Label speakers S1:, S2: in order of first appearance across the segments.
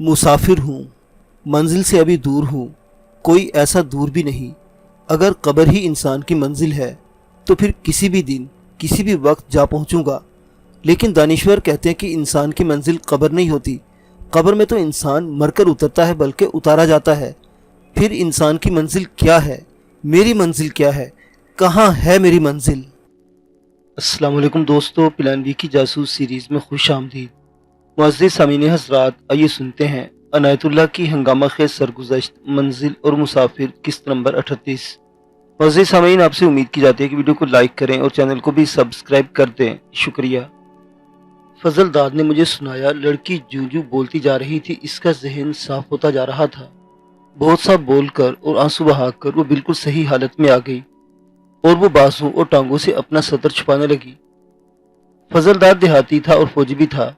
S1: मुसाफिर हूँ, मंजिल से अभी दूर हूँ, कोई ऐसा दूर भी नहीं। अगर कब्र ही इंसान की मंजिल है तो फिर किसी भी दिन किसी भी वक्त जा पहुँचूँगा। लेकिन दानिश्वर कहते हैं कि इंसान की मंजिल कब्र नहीं होती। कब्र में तो इंसान मरकर उतरता है, बल्कि उतारा जाता है। फिर इंसान की मंजिल क्या है? मेरी मंजिल क्या है? कहाँ है मेरी मंजिल? अस्सलाम वालेकुम दोस्तों, प्लान बी की जासूस सीरीज़ में खुश आमदीद। मुअज़्ज़िज़ सामीन हज़रात, आइए सुनते हैं अनायतुल्लाह की हंगामा खेज सरगुज़श्त मंजिल और मुसाफिर किस्त नंबर 38। मुअज़्ज़िज़ सामीन, आपसे उम्मीद की जाती है कि वीडियो को लाइक करें और चैनल को भी सब्सक्राइब कर दें, शुक्रिया। फजल दाद ने मुझे सुनाया, लड़की जूं जूं बोलती जा रही थी, इसका जहन साफ होता जा रहा था। बहुत सा बोलकर और आंसू बहाकर वो बिल्कुल सही हालत में आ गई और वो बाजू और टांगों से अपना सतर छुपाने लगी। फजल दाद देहाती था और फौजी भी था।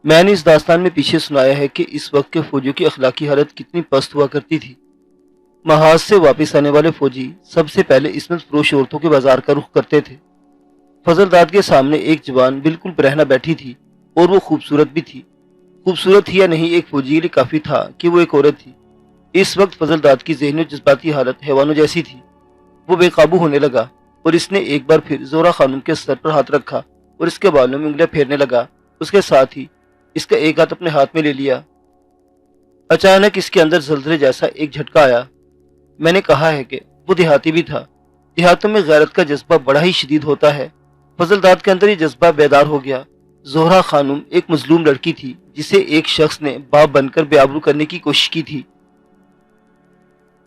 S1: मैंने इस दास्तान में पीछे सुनाया है कि इस वक्त के फौजियों की अखलाकी हालत कितनी पस्त हुआ करती थी। महाज से वापस आने वाले फौजी सबसे पहले इसमें फरोश औरतों के बाजार का रुख करते थे। फजल दाद के सामने एक जवान बिल्कुल बरहना बैठी थी और वो खूबसूरत भी थी। खूबसूरत ही या नहीं, एक फौजी के लिए काफी था कि वो एक औरत थी। इस वक्त फजल दाद की ज़हनी और जज्बाती हालत हैवानों जैसी थी। वो बेकाबू होने लगा और इसने एक बार फिर जोहरा खानम के सर पर हाथ रखा और इसके बालों में उंगलियां फेरने लगा। उसके साथ ही इसका एक हाथ अपने हाथ में ले लिया। अचानक इसके अंदर जलजले जैसा एक झटका आया। मैंने कहा है कि वो देहाती भी था। देहातों में गैरत का जज्बा बड़ा ही शदीद होता है। फजल दाद के अंदर ये जज्बा बेदार हो गया। जोहरा खानम एक मजलूम लड़की थी जिसे एक शख्स ने बाप बनकर बेआबरू करने की कोशिश की थी।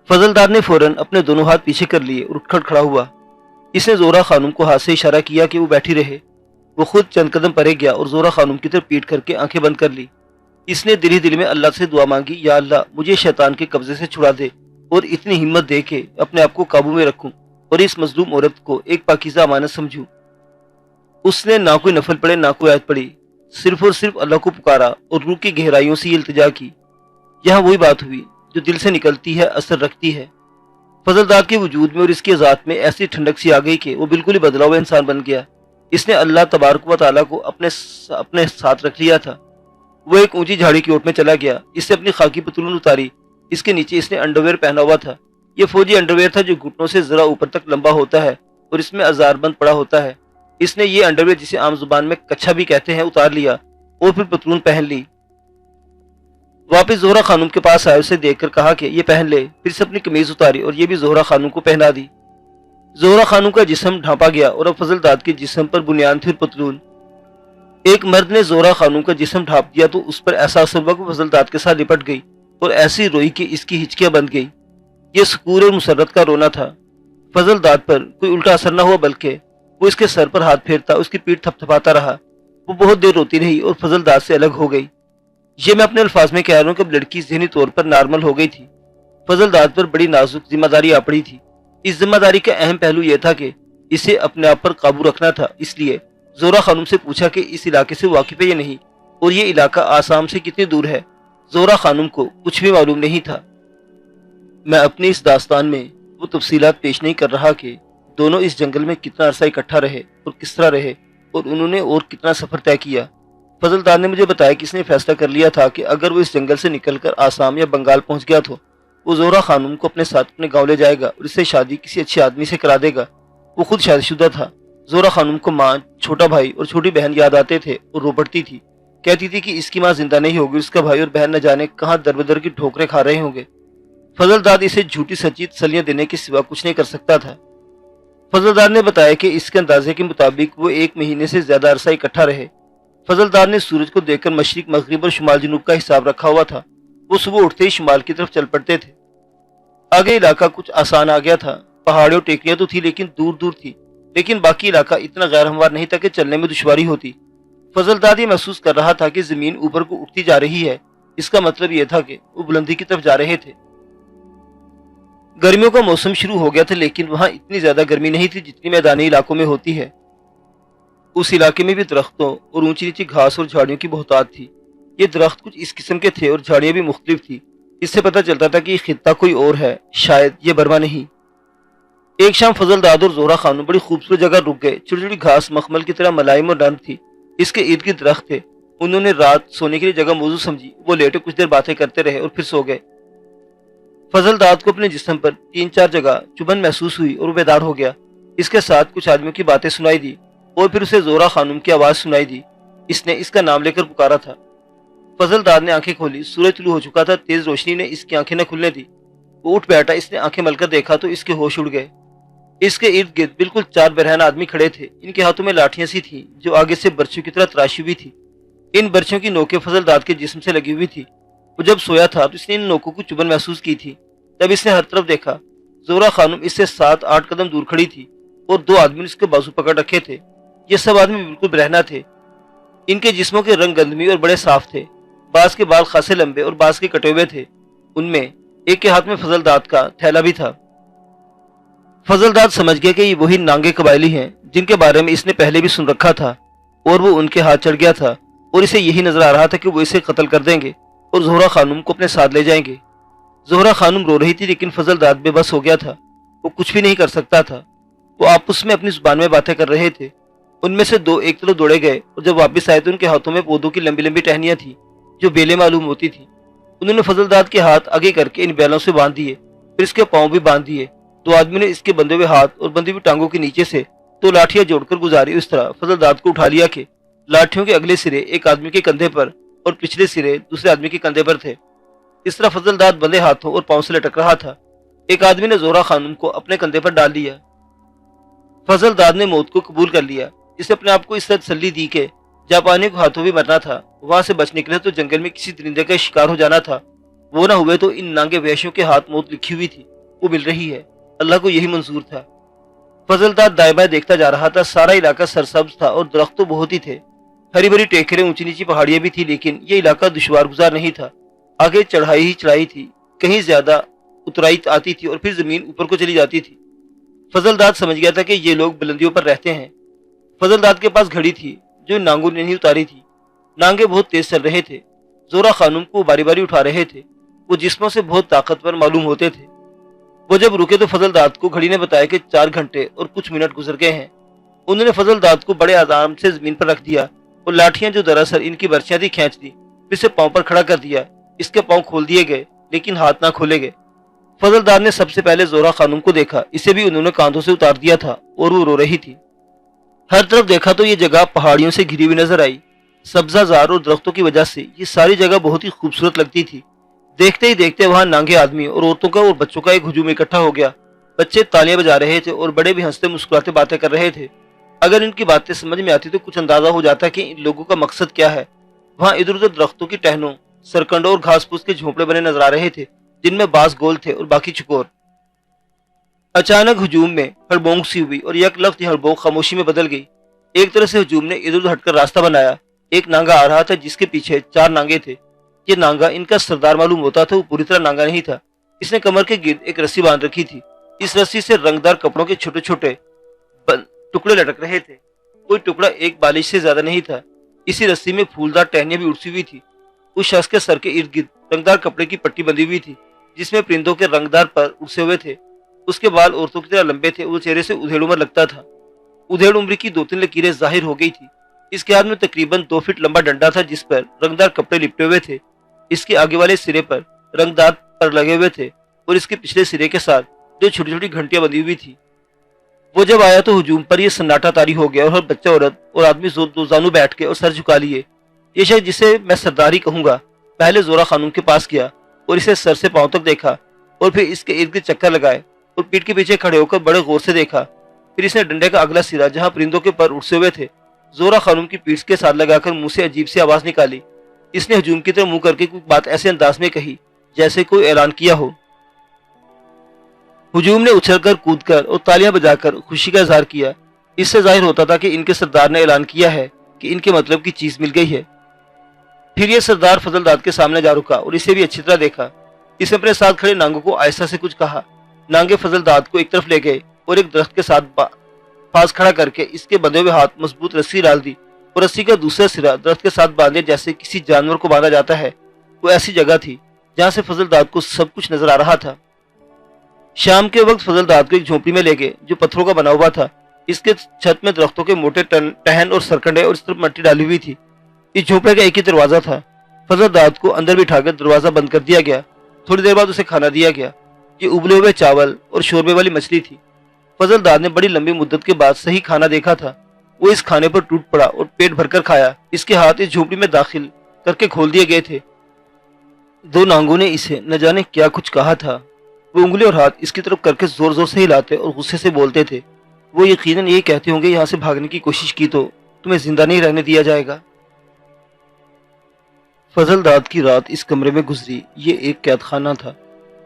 S1: फजल दाद ने फौरन अपने दोनों हाथ पीछे कर लिए और उठकर खड़ा हुआ। इसने जोहरा खानम को हाथ से इशारा किया कि वो बैठी रहे। वो खुद चंद कदम परे गया और जोहरा खानम की तरफ पीट करके आंखें बंद कर ली। इसने दिल ही दिल में अल्लाह से दुआ मांगी, या अल्लाह मुझे शैतान के कब्जे से छुड़ा दे और इतनी हिम्मत दे के अपने आप को काबू में रखूं और इस मजलूम औरत को एक पाकीज़ा अमानत समझूं। उसने ना कोई नफल पढ़े ना कोई आयत पढ़ी, सिर्फ और सिर्फ अल्लाह को पुकारा और रूह की गहराइयों से ये इल्तिजा की। यहाँ वही बात हुई जो दिल से निकलती है, असर रखती है। फजल दाद के वजूद में और इसकी ज़ात में ऐसी ठंडक सी आ गई कि वो बिल्कुल ही बदला हुआ इंसान बन गया। इसने अल्लाह तबारक व तआला को अपने साथ रख लिया था। वो एक ऊंची झाड़ी की ओर में चला गया। इससे अपनी खाकी पतलून उतारी। इसके नीचे इसने अंडरवेयर पहना हुआ था। ये फौजी अंडरवेयर था जो घुटनों से जरा ऊपर तक लंबा होता है और इसमें अजारबंद पड़ा होता है। इसने ये अंडरवेयर, जिसे आम जुबान में कच्छा भी कहते हैं, उतार लिया और फिर पतलून पहन ली। वापिस जोहरा खानम के पास आए, उसे देखकर कहा कि ये पहन ले। फिर से अपनी कमीज उतारी और ये भी जोहरा खानम को पहना दी। जोहरा खानम का जिस्म ढांपा गया और अब फजल दाद के जिस्म पर बुनियान थी पतलून। एक मर्द ने जोहरा खानम का जिस्म ढांप दिया तो उस पर ऐसा असर हुआ कि फजल दाद के साथ लिपट गई और ऐसी रोई कि इसकी हिचकियां बंद गई। ये सुकून और मुसर्रत का रोना था। फजल दाद पर कोई उल्टा असर न हुआ, बल्कि वो इसके सर पर हाथ फेरता, उसकी पीठ थपथपाता रहा। वो बहुत देर रोती रही और फजल दाद से अलग हो गई। ये मैं अपने अल्फाज में कह रहा हूँ कि अब लड़की ज़हनी तौर पर नॉर्मल हो गई थी। फजल दाद पर बड़ी नाजुक जिम्मेदारी आ पड़ी थी। इस जिम्मेदारी का अहम पहलू यह था कि इसे अपने आप पर काबू रखना था। इसलिए जोहरा खानम से पूछा कि इस इलाके से वाकिफ है या नहीं और ये इलाका आसाम से कितनी दूर है। जोहरा खानम को कुछ भी मालूम नहीं था। मैं अपनी इस दास्तान में वो तफसीलात पेश नहीं कर रहा कि दोनों इस जंगल में कितना अरसा इकट्ठा रहे और किस तरह रहे और उन्होंने और कितना सफर तय किया। फजल दाद ने मुझे बताया कि इसने फैसला कर लिया था कि अगर वो इस जंगल से निकलकर आसाम या बंगाल पहुंच गया तो वो जोहरा खानम को अपने साथ अपने गांव ले जाएगा और इससे शादी किसी अच्छे आदमी से करा देगा। वो खुद शादीशुदा था। जोहरा खानम को माँ, छोटा भाई और छोटी बहन याद आते थे और रो पड़ती थी। कहती थी कि इसकी माँ जिंदा नहीं होगी, उसका भाई और बहन न जाने कहाँ दर बदर की ठोकरें खा रहे होंगे। फजल दाद इसे झूठी सच्ची तसल्लियां देने के सिवा कुछ नहीं कर सकता था। फजल दाद ने बताया कि इसके अंदाजे के मुताबिक वो 1 महीने से ज्यादा अरसा इकट्ठा रहे। फजल दाद ने सूरज को देखकर मशरिक, मगरिब और शुमाल जनूब का हिसाब रखा हुआ था। वो सुबह उठते ही शुमाल की तरफ चल पड़ते थे। आगे इलाका कुछ आसान आ गया था। पहाड़ी और टेकरियां तो थी लेकिन दूर दूर थी, लेकिन बाकी इलाका इतना गैर हमवार नहीं था कि चलने में दुश्वारी होती। फजल दाद ये महसूस कर रहा था कि जमीन ऊपर को उठती जा रही है। इसका मतलब यह था कि वो बुलंदी की तरफ जा रहे थे। गर्मियों का मौसम शुरू हो गया था, लेकिन वहां इतनी ज्यादा गर्मी नहीं थी जितनी मैदानी इलाकों में होती है। उस इलाके में भी दरख्तों और ऊंची नीची घास और झाड़ियों की बहुतात थी। ये दरख्त कुछ इस किस्म के थे और झाड़ियां भी मुख्तलिफ थी। اس سے پتہ چلتا تھا کہ یہ خطہ کوئی اور ہے، شاید یہ برما نہیں۔ ایک شام فضل داد اور زہرہ خانم بڑی خوبصورت جگہ رک گئے۔ چھوٹی چھوٹی گھاس مخمل کی طرح ملائم اور نرم تھی، اس کے ارد گرد درخت تھے۔ انہوں نے رات سونے کے لیے جگہ موزوں سمجھی، وہ لیٹے کچھ دیر باتیں کرتے رہے اور پھر سو گئے۔ فضل داد کو اپنے جسم پر 3-4 جگہ چبھن محسوس ہوئی اور وہ بیدار ہو گیا۔ اس کے ساتھ کچھ آدمیوں کی باتیں سنائی دی اور پھر اسے زہرہ خانم کی آواز سنائی دی۔ اس نے اس کا نام لے کر پکارا تھا۔ فضل داد نے آنکھیں کھولی، سورج طلوع ہو چکا تھا، تیز روشنی نے اس کی آنکھیں نہ کھلنے دی۔ وہ اٹھ بیٹھا، اس نے آنکھیں مل کر دیکھا تو اس کے ہوش اڑ گئے۔ اس کے ارد گرد بالکل 4 برہنہ آدمی کھڑے تھے، ان کے ہاتھوں میں لاٹھیاں سی تھیں جو آگے سے برچھیوں کی طرح تراشی ہوئی تھی۔ ان برچھیوں کی نوکیں فضل داد کے جسم سے لگی ہوئی تھی۔ وہ جب سویا تھا تو اس نے ان نوکوں کو چبھن محسوس کی تھی۔ تب اس نے ہر طرف دیکھا، زہرہ خانم اس سے 7-8 قدم دور کھڑی تھی اور 2 آدمی نے اس کے بازو پکڑ رکھے تھے۔ یہ سب آدمی بالکل برہنہ تھے۔ ان کے جسموں کے رنگ گندمی اور بڑے صاف تھے، بعض کے بال خاصے لمبے اور بعض کے کٹے ہوئے تھے۔ ان میں ایک کے ہاتھ میں فضل داد کا تھیلا بھی تھا۔ فضل داد سمجھ گیا کہ یہ وہی نانگے قبائلی ہیں جن کے بارے میں اس نے پہلے بھی سن رکھا تھا، اور وہ ان کے ہاتھ چڑھ گیا تھا اور اسے یہی نظر آ رہا تھا کہ وہ اسے قتل کر دیں گے اور زہرہ خانم کو اپنے ساتھ لے جائیں گے۔ زہرہ خانم رو رہی تھی لیکن فضل داد بے بس ہو گیا تھا، وہ کچھ بھی نہیں کر سکتا تھا۔ وہ آپس میں اپنی زبان میں باتیں کر رہے تھے۔ ان میں سے 2 ایک طرف دوڑے گئے اور جب واپس آئے تو ان کے ہاتھوں میں پودوں کی لمبی لمبی ٹہنیاں تھیں جو بیلیں معلوم ہوتی تھی۔ انہوں نے فضل داد کے ہاتھ آگے کر کے ان بیلوں سے باندھ دیے، پھر اس کے پاؤں بھی باندھ دیے۔ 2 آدمیوں نے اس کے بندھے ہوئے ہاتھ اور بندھی ہوئی ٹانگوں کے نیچے سے 2 لاٹھیاں جوڑ کر گزاری۔ اس طرح فضل داد کو اٹھا لیا کہ لاٹھیوں کے اگلے سرے ایک آدمی کے کندھے پر اور پچھلے سرے دوسرے آدمی کے کندھے پر تھے۔ اس طرح فضل داد بندھے ہاتھوں اور پاؤں سے لٹک رہا تھا۔ ایک آدمی نے زہرہ خانم کو اپنے کندھے پر ڈال لیا۔ فضل داد نے موت کو قبول کر لیا۔ اسے اپنے آپ کو اس طرح تسلی دی کہ جاپانی کو ہاتھوں بھی مرنا تھا، وہاں سے بچ نکلے تو جنگل میں کسی درندے کا شکار ہو جانا تھا، وہ نہ ہوئے تو ان نانگے وحشیوں کے ہاتھ موت لکھی ہوئی تھی، وہ مل رہی ہے۔ اللہ کو یہی منظور تھا۔ فضل داد دائیں بائیں دیکھتا جا رہا تھا۔ سارا علاقہ سرسبز تھا اور درخت تو بہت ہی تھے، ہری بھری ٹیکریں، اونچی نیچی پہاڑیاں بھی تھی، لیکن یہ علاقہ دشوار گزار نہیں تھا۔ آگے چڑھائی ہی چڑھائی تھی، کہیں زیادہ اترائی آتی تھی اور پھر زمین اوپر کو چلی جاتی تھی۔ فضل داد سمجھ گیا تھا کہ یہ لوگ بلندیوں پر رہتے ہیں۔ فضل داد کے پاس گھڑی تھی جو نانگوں نے نہیں اتاری تھی۔ نانگے بہت تیز چل رہے تھے، زہرہ خانم کو باری باری اٹھا رہے تھے، وہ جسموں سے بہت طاقتور معلوم ہوتے تھے۔ وہ جب رکے تو فضل داد کو گھڑی نے بتایا کہ 4 گھنٹے اور کچھ منٹ گزر گئے ہیں۔ انہوں نے فضل داد کو بڑے آرام سے زمین پر رکھ دیا اور لاٹھیاں جو دراصل ان کی برچیاں تھی کھینچ دی، پھر اسے پاؤں پر کھڑا کر دیا۔ اس کے پاؤں کھول دیے گئے لیکن ہاتھ نہ کھولے گئے۔ فضل داد نے سب سے پہلے زہرہ خانم کو دیکھا، اسے بھی انہوں نے کاندھوں سے اتار دیا تھا اور وہ رو رہی تھی۔ ہر طرف دیکھا تو یہ جگہ پہاڑیوں سے گھری ہوئی نظر آئی، سبزہ زار اور درختوں کی وجہ سے یہ ساری جگہ بہت ہی خوبصورت لگتی تھی۔ دیکھتے ہی دیکھتے وہاں نانگے آدمی اور عورتوں کا اور بچوں کا ایک ہجوم اکٹھا ہو گیا۔ بچے تالیاں بجا رہے تھے اور بڑے بھی ہنستے مسکراتے باتیں کر رہے تھے۔ اگر ان کی باتیں سمجھ میں آتی تو کچھ اندازہ ہو جاتا کہ ان لوگوں کا مقصد کیا ہے۔ وہاں ادھر ادھر درختوں کی ٹہنوں، سرکنڈوں اور گھاس پھوس کے جھونپڑے بنے نظر آ رہے تھے، جن میں بعض گول تھے اور باقی چکور۔ اچانک ہجوم میں ہڑبونگ سی ہوئی اور یک لفظ یہ ہڑبونگ خاموشی میں بدل گئی۔ ایک طرح سے ہجوم نے ادھر ادھر ہٹ کر راستہ بنایا۔ ایک نانگا آ رہا تھا جس کے پیچھے 4 نانگے تھے۔ یہ نانگا ان کا سردار معلوم ہوتا تھا، وہ پوری طرح نانگا نہیں تھا۔ اس نے کمر کے گرد ایک رسی باندھ رکھی تھی، اس رسی سے رنگدار کپڑوں کے چھوٹے چھوٹے ٹکڑے لٹک رہے تھے، کوئی ٹکڑا ایک بالش سے زیادہ نہیں تھا۔ اسی رسی میں پھولدار ٹہنیاں بھی اڑسی ہوئی تھی۔ اس شخص کے سر کے ارد گرد رنگدار کپڑے کی پٹی بندھی ہوئی تھی جس میں پرندوں کے رنگدار پر اڑسے ہوئے تھے۔ اس کے بال عورتوں کی طرح لمبے تھے، وہ چہرے سے ادھیڑ عمر لگتا تھا۔ ادھیڑ عمر کی 2-3 لکیریں ظاہر ہو گئی تھی۔ اس کے ہاتھ میں تقریباً 2 فٹ لمبا ڈنڈا تھا جس پر رنگدار کپڑے لپٹے ہوئے تھے۔ اس کے آگے والے سرے پر رنگدار پر لگے ہوئے تھے اور اس کے پچھلے سرے کے ساتھ 2 چھوٹی چھوٹی گھنٹیاں بندھی ہوئی تھی۔ وہ جب آیا تو ہجوم پر یہ سناٹا طاری ہو گیا اور ہر بچہ، عورت اور آدمی دو زانو بیٹھ کے اور سر جھکا لیے۔ یہ شخص جسے میں سردار ہی کہوں گا، پہلے زہرہ خانم کے پاس گیا اور اسے سر سے پاؤں تک دیکھا اور پھر اس کے ارد گرد چکر لگائے اور پیٹ کے پیچھے کھڑے ہو کر بڑے غور سے دیکھا۔ پھر اس نے ڈنڈے کا اگلا سرا جہاں پرندوں کے پر اڑسے ہوئے تھے زہرہ خانم کی پیٹھ کے ساتھ لگا کر منہ سے عجیب سی آواز نکالی۔ اس نے ہجوم کی طرف منہ کر کے کوئی بات ایسے انداز میں کہی جیسے کوئی اعلان کیا ہو۔ ہجوم نے اچھل کر، کود کر اور تالیاں بجا کر خوشی کا اظہار کیا۔ اس سے ظاہر ہوتا تھا کہ ان کے سردار نے اعلان کیا ہے کہ ان کے مطلب کی چیز مل گئی ہے۔ پھر یہ سردار فضل داد کے سامنے جا رکا اور اسے بھی اچھی طرح دیکھا۔ اس نے اپنے ساتھ کھڑے نانگوں کو آہستہ سے کچھ کہا۔ نانگے فضل داد کو ایک طرف لے گئے اور ایک درخت کے ساتھ پاس کھڑا کر کے اس کے بندھے ہوئے ہاتھ مضبوط رسی ڈال دی اور رسی کا دوسرا سرا درخت کے ساتھ باندھے جیسے کسی جانور کو باندھا جاتا ہے۔ وہ ایسی جگہ تھی जहां से फजल दाद को सब कुछ नजर आ रहा था। शाम के वक्त फजल दाद को एक झोपड़ी में ले गए जो पत्थरों का बना हुआ था। इसके छत में दरख्तों के मोटे टहन और सरकंडे और इस तरफ मट्टी डाली हुई थी। इस झोपड़े का एक ही दरवाजा था। फजल दाद को अंदर बिठाकर दरवाजा बंद कर दिया गया। थोड़ी देर बाद उसे खाना दिया गया। ये उबले हुए चावल और शोरबे वाली मछली थी। फजल दाद ने बड़ी लंबी मुद्दत के बाद सही खाना देखा था। वो इस खाने पर टूट पड़ा और पेट भरकर खाया। इसके हाथ इस झोपड़ी में दाखिल करके खोल दिए गए थे। दो नांगों ने इसे न जाने क्या कुछ कहा था। वो उंगली और हाथ इसकी तरफ करके जोर जोर से हिलाते और गुस्से से बोलते थे। वो यकीनन यही कहते होंगे, यहाँ से भागने की कोशिश की तो तुम्हें जिंदा नहीं रहने दिया जाएगा। फजल दाद की रात इस कमरे में गुजरी। ये एक कैद खाना था।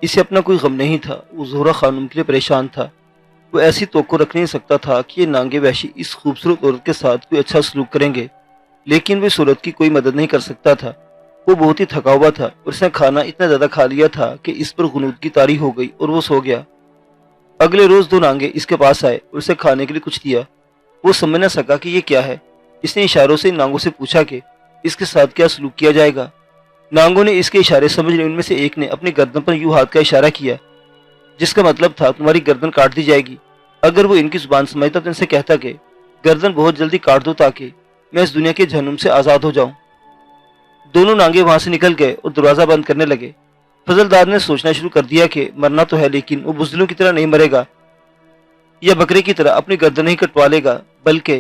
S1: इसे अपना कोई गम नहीं था। वो जोहरा खानम के लिए परेशान था। वो ऐसी तवक्को रख नहीं सकता था कि ये नांगे वहशी इस खूबसूरत औरत के साथ कोई अच्छा सलूक करेंगे, लेकिन वो इस औरत की कोई मदद नहीं कर सकता था। वो बहुत ही थका हुआ था और उसने खाना इतना ज्यादा खा लिया था कि इस पर गुनूद की तारी हो गई और वो सो गया। अगले रोज दो नांगे इसके पास आए और उसे खाने के लिए कुछ दिया। वो समझ न सका कि ये क्या है। इसने इशारों से इन नांगों से पूछा कि इसके साथ क्या सलूक किया जाएगा। नांगों ने इसके इशारे समझ लिए। उनमें से एक ने अपनी गर्दन पर यूं हाथ का इशारा किया, जिसका मतलब था तुम्हारी गर्दन काट दी जाएगी। अगर वो इनकी जुबान समझता तो इनसे कहता कि गर्दन बहुत जल्दी काट दो ताकि मैं इस दुनिया के जहन्नुम से आजाद हो जाऊं। दोनों नांगे वहां से निकल गए और दरवाजा बंद करने लगे। फजलदार ने सोचना शुरू कर दिया कि मरना तो है, लेकिन वो बुज़दिलों की तरह नहीं मरेगा या बकरे की तरह अपनी गर्दन नहीं कटवा लेगा, बल्कि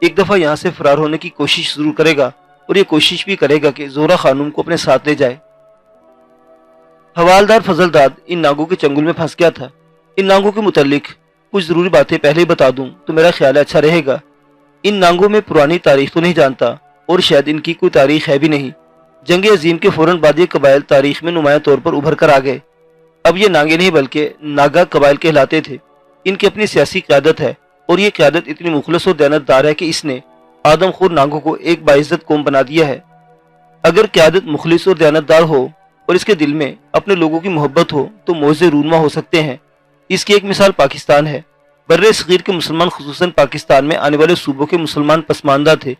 S1: एक दफा यहाँ से फरार होने की कोशिश जरूर करेगा और ये कोशिश भी करेगा कि जोहरा खानूम को अपने साथ ले जाए। हवालदार फजलदाद इन नांगों के चंगुल में फंस गया था। इन नांगों के मुतालिक कुछ जरूरी बातें पहले ही बता दूं तो मेरा ख्याल अच्छा रहेगा। इन नांगों में पुरानी तारीख तो नहीं जानता और शायद इनकी कोई तारीख है भी नहीं। जंग अजीम के फौरन बाद ये कबाइल तारीख में नुमाया तौर पर उभर कर आ गए। अब ये नांगे नहीं बल्कि नागा कबाइल कहलाते थे। इनकी अपनी सियासी क़यादत है और ये क़यादत इतनी मुखलस और दयानतदार है कि इसने आदमखोर नांगों को एक बाइज्जत कौम बना दिया है। अगर क़यादत मुखलिस और दयानतदार हो और इसके दिल में अपने लोगों की मोहब्बत हो तो मोज़े रूनमा हो सकते हैं। इसकी एक मिसाल पाकिस्तान है। बर्रे सगीर के मुसलमान खुसूसन पाकिस्तान में आने वाले सूबों के मुसलमान पसमानदा थे,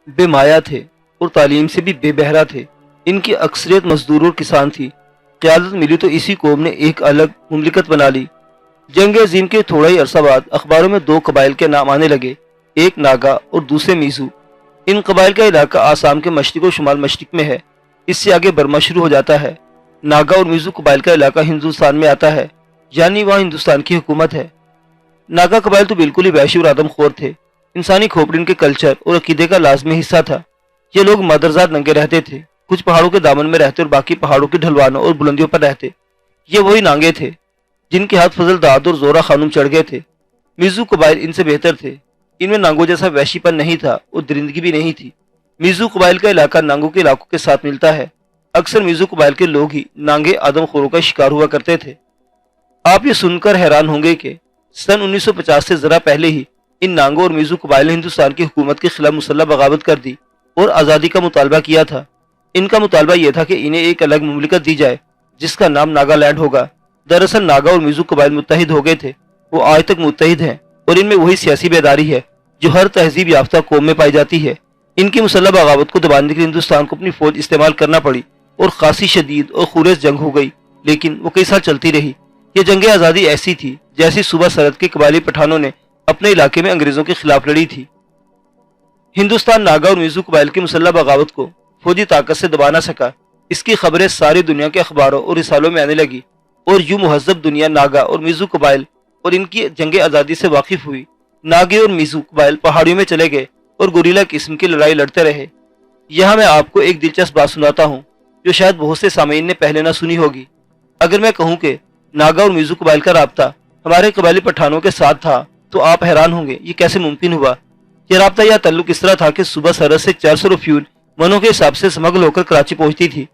S1: बेमाया थे और तालीम से भी बेबहरा थे। इनकी अक्सरियत मजदूर और किसान थी। क़यादत मिली तो इसी कौम ने एक अलग मुमलिकत बना ली। जंग अजीम के थोड़ा ही अरसा बाद अखबारों में दो कबाइल के नाम आने लगे, एक नागा और दूसरे मीजू। इन कबाइल का इलाका आसाम के मशरिक और शुमाल मशरिक में है। इससे आगे बर्मा शुरू हो जाता है। नागा और मीजू कबाइल का इलाका हिंदुस्तान में आता है, यानी वहाँ हिंदुस्तान की हुकूमत है। नागा कबाइल तो बिल्कुल ही वहशी और आदमखोर थे। इंसानी खोपड़ी इनके कल्चर और अकीदे का लाजमी हिस्सा था। ये लोग मदरजात नंगे रहते थे, कुछ पहाड़ों के दामन में रहते और बाकी पहाड़ों की ढलवानों और बुलंदियों पर रहते। ये वही नांगे थे जिनके हाथ फजल दाद और जोहरा खानूम चढ़ गए थे। मीजू कबाइल इनसे बेहतर थे। इनमें नांगों जैसा वहशीपन नहीं था और दरिंदगी भी नहीं थी। मीजू कबाइल का इलाका नांगों के इलाकों के साथ मिलता है। अक्सर मीजू कबाइल के लोग ही नांगे आदमखोरों का शिकार हुआ करते थे। आप ये सुनकर हैरान होंगे कि सन 1950 से जरा पहले ही इन नांगों और मीजू कबाइल ने हिंदुस्तान की हुकूमत के खिलाफ मुसल्लह बगावत कर दी और आज़ादी का मुतालबा किया था। इनका मुतालबा यह था कि इन्हें एक अलग मुमलिकत दी जाए जिसका नाम नागालैंड होगा। दरअसल नागा और मीजू कबाइल मुत्तहिद हो गए थे। वो आज तक मुत्तहिद हैं और इनमें वही सियासी बेदारी है जो हर तहजीब याफ्ता कौम में पाई जाती है। इनकी मुसल्लह बगावत को दबाने के लिए हिंदुस्तान को अपनी फौज इस्तेमाल करना पड़ी और खासी शदीद और खूरेज जंग हो गई, लेकिन वो कई साल चलती रही। ये जंग आज़ादी ऐसी थी जैसी सुबह सरहद के कबायली पठानों ने अपने इलाके में अंग्रेजों के खिलाफ लड़ी थी। हिंदुस्तान नागा और मीजू कबाइल की मुसल्लह बगावत को फौजी ताकत से दबा ना सका। इसकी खबरें सारी दुनिया के अखबारों और रिसालों में आने लगी और यूं मुहज्जब दुनिया नागा और मीजू कबाइल और इनकी जंग आज़ादी से वाकिफ हुई। नागे और मीजू कबाइल पहाड़ियों में चले गए और गुरीला किस्म की लड़ाई लड़ते रहे। यहाँ मैं आपको एक दिलचस्प बात सुनाता हूँ जो शायद बहुत से सामीन ने पहले ना सुनी होगी। अगर मैं कहूँ कि नागा और मीजू कबाइल का राब्ता हमारे कबायली पठानों के साथ था तो आप हैरान होंगे ये कैसे मुमकिन हुआ। यह राब्ता या तल्लुक इस तरह था कि सुबह सरहद से 400 फ्यूल मनों के हिसाब से स्मगल होकर कराची पहुंचती थी।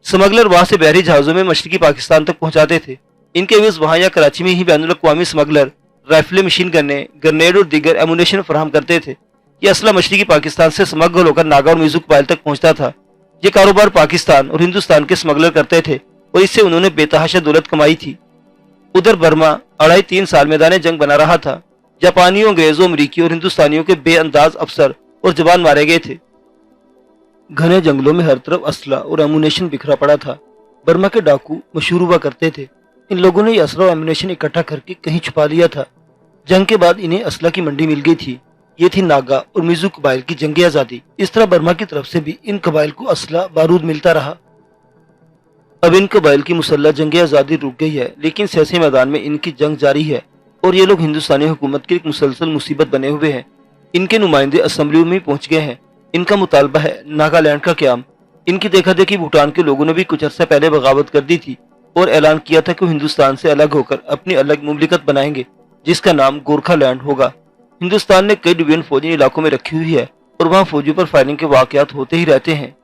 S1: स्मगलर वहां से बहरी जहाजों में मशरकी पाकिस्तान तक पहुंचाते थे। इनके एवज वहां या कराची में ही बैनुल अक़वामी स्मगलर राइफलें, मशीन गन्ने, ग्रेनेड और दीगर एमुनेशन फराहम करते थे। यह असला मशरकी पाकिस्तान से स्मगल होकर नागा और मीजू कबाइल तक पहुंचता था। ये कारोबार पाकिस्तान और हिंदुस्तान के स्मगलर करते थे और इससे उन्होंने बेतहाशा दौलत कमाई थी। उधर बर्मा 2.5-3 साल मैदान जंग बना रहा था। जापानियों, अंग्रेजों, अमरीकियों और हिंदुस्तानियों के बेअंदाज अफसर और जवान मारे गए थे। घने जंगलों में हर तरफ असला और एमुनेशन बिखरा पड़ा था। बर्मा के डाकू मशहूर हुआ करते थे। इन लोगों ने ये असला और एम्यूनेशन इकट्ठा करके कहीं छुपा लिया था। जंग के बाद इन्हें असला की मंडी मिल गई थी। ये थी नागा और मिजू कबाइल की जंग आजादी। इस तरह बर्मा की तरफ से भी इन कबाइल को असला बारूद मिलता रहा। अब इन कबाइल की मुसल्लह जंग आजादी रुक गई है, लेकिन सियासी मैदान में इनकी जंग जारी है और ये लोग हिंदुस्तानी हुकूमत की एक मुसलसल मुसीबत बने हुए हैं। इनके नुमाइंदे असम्बलियों में पहुंच गए हैं। इनका मुतालबा है नागालैंड का क्याम। इनकी देखा देखी भूटान के लोगों ने भी कुछ अर्सा पहले बगावत कर दी थी और ऐलान किया था कि वो हिंदुस्तान से अलग होकर अपनी अलग मुमलिकत बनाएंगे, जिसका नाम गोरखालैंड होगा। हिंदुस्तान ने कई डिवीजन फौजी इलाकों में रखी हुई है और वहाँ फौजियों पर फायरिंग के वाकयात होते ही रहते हैं।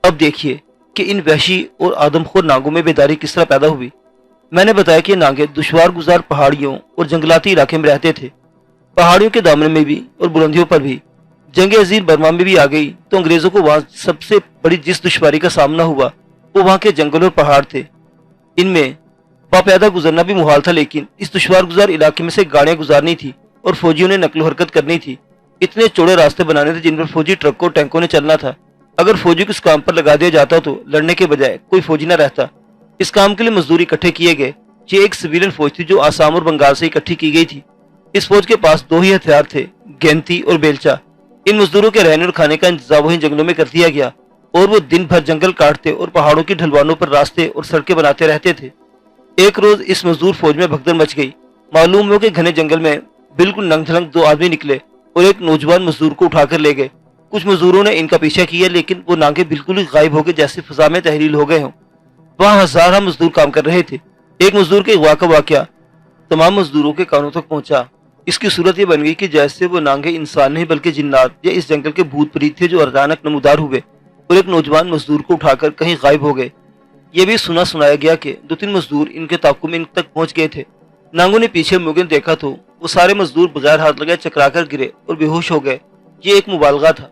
S1: अब देखिए कि इन वहशी और आदमखोर नागों में बेदारी किस तरह पैदा हुई। मैंने बताया कि नागे दुश्वार गुजार पहाड़ियों और जंगलाती इलाके में रहते थे। पहाड़ियों के दामन में भी और बुलंदियों पर भी। जंग अजीर बर्मा में भी आ गई तो अंग्रेजों को वहां सबसे बड़ी जिस दुश्वारी का सामना हुआ वो वहां के जंगल और पहाड़ थे। इनमें बापैदा गुजरना भी मुहाल था, लेकिन इस दुश्वार गुजार इलाके में से गाड़ियां गुजारनी थी और फौजियों ने नकलो हरकत करनी थी। इतने चौड़े रास्ते बनाने थे जिन पर फौजी ट्रकों और टैंकों ने चलना था। अगर फौजी को इस काम पर लगा दिया जाता तो लड़ने के बजाय कोई फौजी न रहता। इस काम के लिए मजदूर इकट्ठे किए गए। ये एक सिविलियन फौज थी जो आसाम और बंगाल से इकट्ठी की गई थी। इस फौज के पास दो ही हथियार थे, गेंती और बेलचा। इन मजदूरों के रहने और खाने का इंतजाम वहीं जंगलों में कर दिया गया और वो दिन भर जंगल काटते और पहाड़ों की ढलवानों पर रास्ते और सड़कें बनाते रहते थे। एक रोज इस मजदूर फौज में भगदड़ मच गई। मालूम हो कि घने जंगल में बिल्कुल नंग-धड़ंग दो आदमी निकले और एक नौजवान मजदूर को उठाकर ले गए। कुछ मजदूरों ने इनका पीछा किया, लेकिन वो नागे बिल्कुल ही गायब हो गए, जैसे फिजा में तहरील हो गए हों। वहां हजारों मजदूर काम कर रहे थे। एक मजदूर के अगवा का वाकया तमाम मजदूरों के कानों तक पहुंचा। इसकी सूरत ये बन गई कि जैसे वो नांगे इंसान नहीं बल्कि जिन्नात या इस जंगल के भूत प्रीत थे जो अचानक नमूदार हुए और एक नौजवान मजदूर को उठाकर कहीं गायब हो गए। ये भी सुना सुनाया गया कि दो तीन मजदूर इनके ताकुब में इन तक पहुंच गए थे। नांगों ने पीछे मुड़कर देखा तो वो सारे मजदूर बगैर हाथ लगाए चकराकर गिरे और बेहोश हो गए। ये एक मुबालगा था।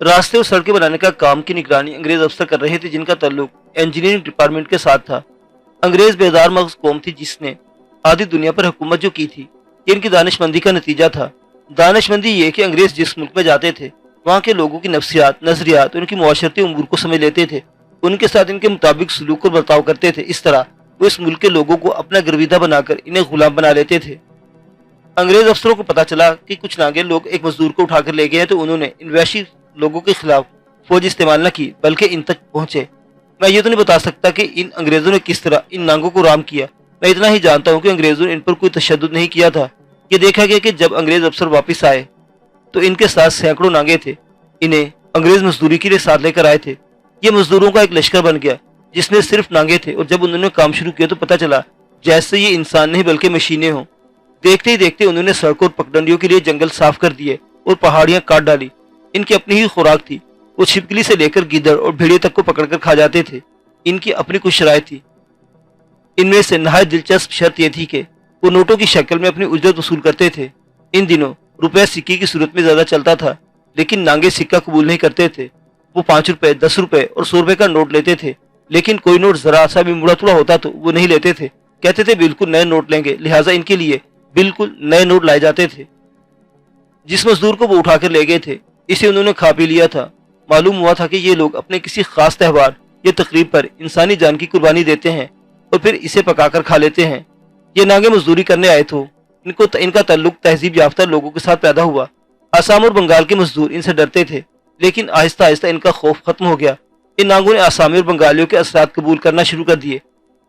S1: रास्ते और सड़कें बनाने का काम की निगरानी अंग्रेज अफसर कर रहे थे, जिनका ताल्लुक इंजीनियरिंग डिपार्टमेंट के साथ था। अंग्रेज बेदार मगज कौम थी जिसने आधी दुनिया पर हुकूमत जो की थी। ये इनकी दानिशमंदी का नतीजा था। दानिशमंदी ये कि अंग्रेज जिस मुल्क में जाते थे वहाँ के लोगों की नफ्सियात, नजरियात और उनकी मुआशरती उमूर को समझ लेते थे। उनके साथ इनके मुताबिक सलूक और बर्ताव करते थे। इस तरह वो इस मुल्क के लोगों को अपना गर्विदा बनाकर इन्हें गुलाम बना लेते थे। अंग्रेज अफसरों को पता चला कि कुछ नागे लोग एक मजदूर को उठाकर ले गए हैं, तो उन्होंने इन वैशी लोगों के खिलाफ फौज इस्तेमाल न की बल्कि इन तक पहुंचे। मैं ये तो नहीं बता सकता कि इन अंग्रेजों ने किस तरह इन नांगों को राम किया। मैं इतना ही जानता हूँ कि अंग्रेजों ने इन पर कोई तशद्दुद नहीं किया था। ये देखा गया कि जब अंग्रेज अफसर वापस आए तो इनके साथ सैकड़ों नांगे थे। इन्हें अंग्रेज मजदूरी के लिए साथ लेकर आए थे। ये मजदूरों का एक लश्कर बन गया जिसमें सिर्फ नांगे थे, और जब उन्होंने काम शुरू किया तो पता चला जैसे ये इंसान नहीं बल्कि मशीनें हों। देखते ही देखते उन्होंने सड़कों और पगडंडियों के लिए जंगल साफ कर दिए और पहाड़ियां काट डाली। इनकी अपनी ही खुराक थी। वो छिपकली से लेकर गिद्दड़ और भेड़िए तक को पकड़कर खा जाते थे। इनकी अपनी कुछ शराय थी। इनमें से नहायत दिलचस्प शर्त यह थी कि वो नोटों की शक्ल में अपनी उजरत वसूल करते थे। इन दिनों रुपया सिक्के की सूरत में ज्यादा चलता था, लेकिन नांगे सिक्का कबूल नहीं करते थे। वो 5 रुपए, 10 रुपए और 100 रुपए का नोट लेते थे, लेकिन कोई नोट जरा सा भी मुड़ा तुड़ा होता तो वो नहीं लेते थे। कहते थे बिल्कुल नए नोट लेंगे, लिहाजा इनके लिए बिल्कुल नए नोट लाए जाते थे। जिस मजदूर को वो उठाकर ले गए थे इसे उन्होंने खा पी लिया था। मालूम हुआ था कि ये लोग अपने किसी खास त्यौहार या तकरीब पर इंसानी जान की कुर्बानी देते हैं और फिर इसे पकाकर खा लेते हैं। ये नागे मजदूरी करने आए तो इनका ताल्लुक तहजीब याफ्ता लोगों के साथ पैदा हुआ। आसाम और बंगाल के मजदूर इनसे डरते थे, लेकिन आहिस्ता आहिस्ता इनका खौफ खत्म हो गया। इन नागों ने आसामी और बंगालियों के असरात कबूल करना शुरू कर दिए।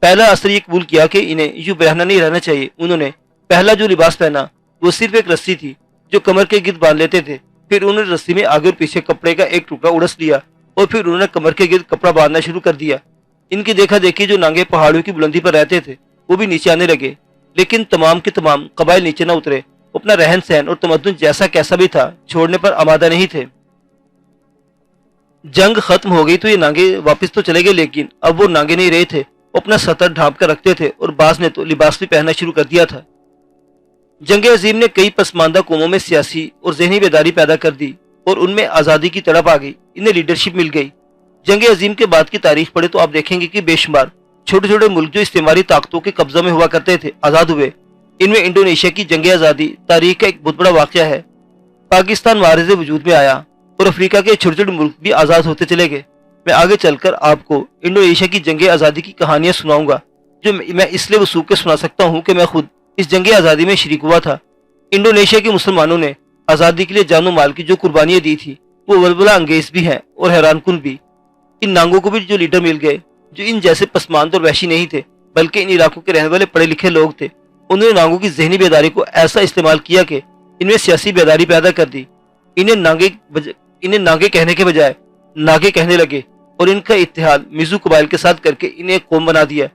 S1: पहला असर ये कबूल किया कि इन्हें यूं बहना नहीं रहना चाहिए। उन्होंने पहला जो लिबास पहना वो सिर्फ एक रस्सी थी जो कमर के गिर्द बांध लेते थे। फिर उन्होंने रस्सी में आगे और पीछे कपड़े का एक टुकड़ा उड़स लिया और फिर उन्होंने कमर के गिर्द कपड़ा बांधना शुरू कर दिया। इनकी देखा देखी जो नांगे पहाड़ियों की बुलंदी पर रहते थे वो भी नीचे आने लगे, लेकिन तमाम के तमाम कबाइल नीचे न उतरे। अपना रहन सहन और तमद्दुन जैसा कैसा भी था छोड़ने पर आमादा नहीं थे। जंग खत्म हो गई तो ये नांगे वापस तो चले गए, लेकिन अब वो नांगे नहीं रहे थे। वो अपना सतर ढांप कर रखते थे और बाज ने तो लिबास भी पहनना शुरू कर दिया था। जंग अजीम ने कई पसमानदा कौमों में सियासी और जहनी बेदारी पैदा कर दी और उनमें आज़ादी की तड़प आ गई। इन्हें लीडरशिप मिल गई। जंग अजीम के बाद की तारीख पढ़े तो आप देखेंगे कि बेशुमार छोटे छोटे मुल्क जो इस्तेमारी ताकतों के कब्जा में हुआ करते थे आज़ाद हुए। इनमें इंडोनेशिया की जंग आज़ादी तारीख का एक बहुत बड़ा वाक़या है। पाकिस्तान वारिज़ वजूद में आया और अफ्रीका के छोटे छोटे मुल्क भी आज़ाद होते चले गए। میں آگے چل کر آپ کو انڈونیشیا کی جنگ آزادی کی کہانیاں سناؤں گا، جو میں اس لیے وثوق کے سنا سکتا ہوں کہ میں خود اس جنگ آزادی میں شریک ہوا تھا۔ انڈونیشیا کے مسلمانوں نے آزادی کے لیے جان و مال کی جو قربانیاں دی تھی وہ ولولہ انگیز بھی ہیں اور حیران کن بھی۔ ان نانگوں کو بھی جو لیڈر مل گئے جو ان جیسے پسماند اور وحشی نہیں تھے بلکہ ان علاقوں کے رہنے والے پڑھے لکھے لوگ تھے، انہوں نے نانگوں کی ذہنی بیداری کو ایسا استعمال کیا کہ ان میں سیاسی بیداری پیدا کر دی۔ انہیں نانگے کہنے کے بجائے ناگے کہنے لگے اور ان کا اتحاد میزو قبائل کے ساتھ کر کے انہیں ایک قوم بنا دیا۔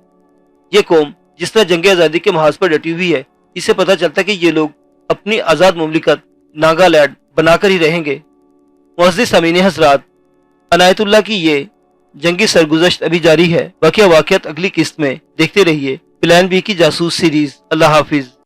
S1: یہ قوم جس طرح جنگ آزادی کے محاذ پر ڈٹی ہوئی ہے، اس سے پتہ چلتا ہے کہ یہ لوگ اپنی آزاد مملکت ناگالینڈ بنا کر ہی رہیں گے۔ معزز سامعین حضرات، عنایت اللہ کی یہ جنگی سرگزشت ابھی جاری ہے، باقی واقعات اگلی قسط میں دیکھتے رہیے پلان بی کی جاسوس سیریز۔ اللہ حافظ۔